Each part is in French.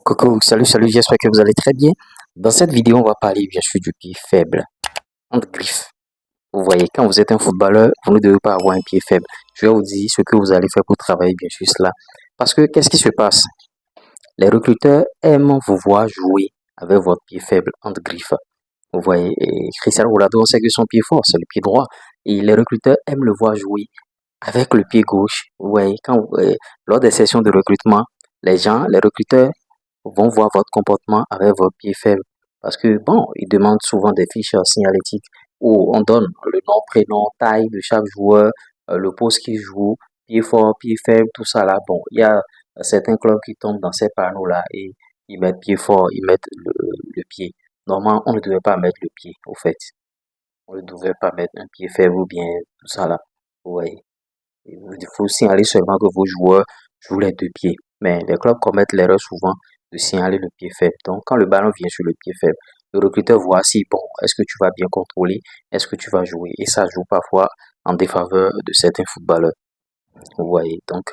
Coucou, salut, j'espère que vous allez très bien. Dans cette vidéo, on va parler bien sûr du pied faible, entre griffes. Vous voyez, quand vous êtes un footballeur, vous ne devez pas avoir un pied faible. Je vais vous dire ce que vous allez faire pour travailler bien sûr cela. Parce que qu'est-ce qui se passe? Les recruteurs aiment vous voir jouer avec votre pied faible, entre griffes. Vous voyez, et Cristiano Ronaldo, on sait que son pied fort, c'est le pied droit. Et les recruteurs aiment le voir jouer avec le pied gauche. Vous voyez, lors des sessions de recrutement, les recruteurs vont voir votre comportement avec vos pieds faibles. Parce que, bon, ils demandent souvent des fiches signalétiques où on donne le nom, prénom, taille de chaque joueur, le poste qu'il joue, pied fort, pied faible, tout ça là. Bon, il y a certains clubs qui tombent dans ces panneaux-là et ils mettent pied fort, ils mettent le pied. Normalement, on ne devait pas mettre le pied, au fait. On ne devait pas mettre un pied faible ou bien tout ça là. Vous voyez. Il faut signaler seulement que vos joueurs jouent les deux pieds. Mais les clubs commettent l'erreur souvent de signaler le pied faible. Donc, quand le ballon vient sur le pied faible, le recruteur voit si, bon, est-ce que tu vas bien contrôler, est-ce que tu vas jouer. Et ça joue parfois en défaveur de certains footballeurs. Vous voyez, donc,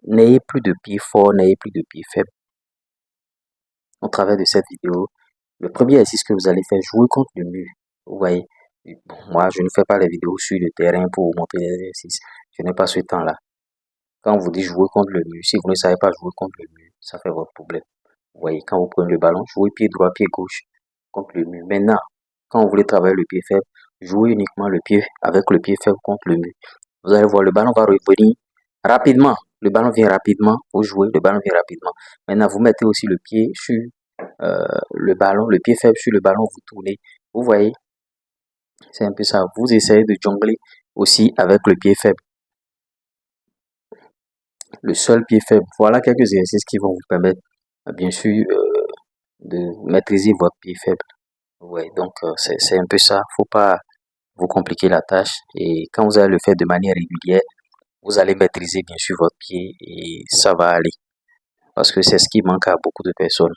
n'ayez plus de pieds forts, n'ayez plus de pieds faibles. Au travers de cette vidéo, le premier exercice que vous allez faire, jouer contre le mur. Vous voyez, bon, moi, je ne fais pas les vidéos sur le terrain pour vous montrer les exercices. Je n'ai pas ce temps-là. Quand on vous dit jouer contre le mur, si vous ne savez pas jouer contre le mur, ça fait votre problème. Vous voyez, quand vous prenez le ballon, jouez pied droit, pied gauche contre le mur. Maintenant, quand vous voulez travailler le pied faible, jouez uniquement le pied avec le pied faible contre le mur. Vous allez voir, le ballon va revenir rapidement. Le ballon vient rapidement, vous jouez, le ballon vient rapidement. Maintenant, vous mettez aussi le pied sur le ballon, le pied faible sur le ballon, vous tournez. Vous voyez, c'est un peu ça. Vous essayez de jongler aussi avec le pied faible. Le seul pied faible. Voilà quelques exercices qui vont vous permettre, bien sûr, de maîtriser votre pied faible. Ouais, donc c'est un peu ça. Faut pas vous compliquer la tâche. Et quand vous allez le faire de manière régulière, vous allez maîtriser bien sûr votre pied et ça va aller. Parce que c'est ce qui manque à beaucoup de personnes.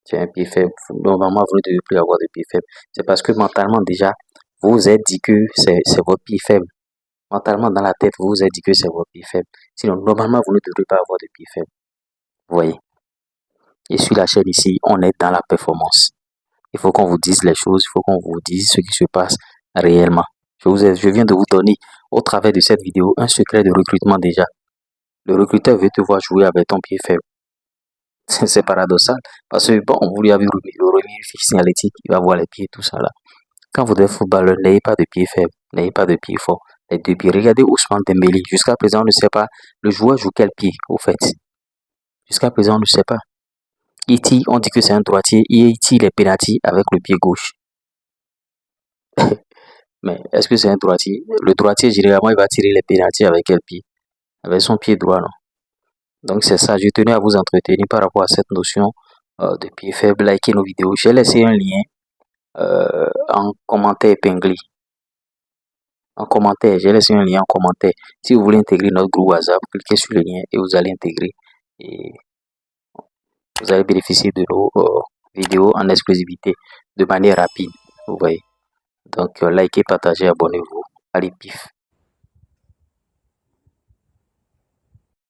C'est un pied faible. Normalement, vous ne devez plus avoir de pied faible. C'est parce que mentalement déjà, vous vous êtes dit que c'est votre pied faible. Mentalement, dans la tête, vous vous êtes dit que c'est votre pied faible. Sinon, normalement, vous ne devrez pas avoir de pied faible. Vous voyez. Et sur la chaîne ici, on est dans la performance. Il faut qu'on vous dise les choses, il faut qu'on vous dise ce qui se passe réellement. Je viens de vous donner, au travers de cette vidéo, un secret de recrutement déjà. Le recruteur veut te voir jouer avec ton pied faible. C'est paradoxal. Parce que, bon, vous lui avez remis une fiche signalétique, il va voir les pieds, tout ça là. Quand vous êtes footballeur, n'ayez pas de pied faible, n'ayez pas de pied fort. Les deux pieds. Regardez Ousmane Dembélé. Jusqu'à présent, on ne sait pas le joueur joue quel pied, au fait. Jusqu'à présent, on ne sait pas. Iti, on dit que c'est un droitier. Il tire les pénaltys avec le pied gauche. Mais est-ce que c'est un droitier? Le droitier, généralement, il va tirer les pénaltys avec quel pied? Avec son pied droit, non? Donc, c'est ça. Je tenais à vous entretenir par rapport à cette notion de pied faible. Likez nos vidéos. J'ai laissé un lien en commentaire épinglé. En commentaire, j'ai laissé un lien en commentaire. Si vous voulez intégrer notre groupe WhatsApp, cliquez sur le lien et vous allez intégrer. Et vous allez bénéficier de nos vidéos en exclusivité de manière rapide. Vous voyez. Donc, likez, partagez, abonnez-vous. Allez, pif.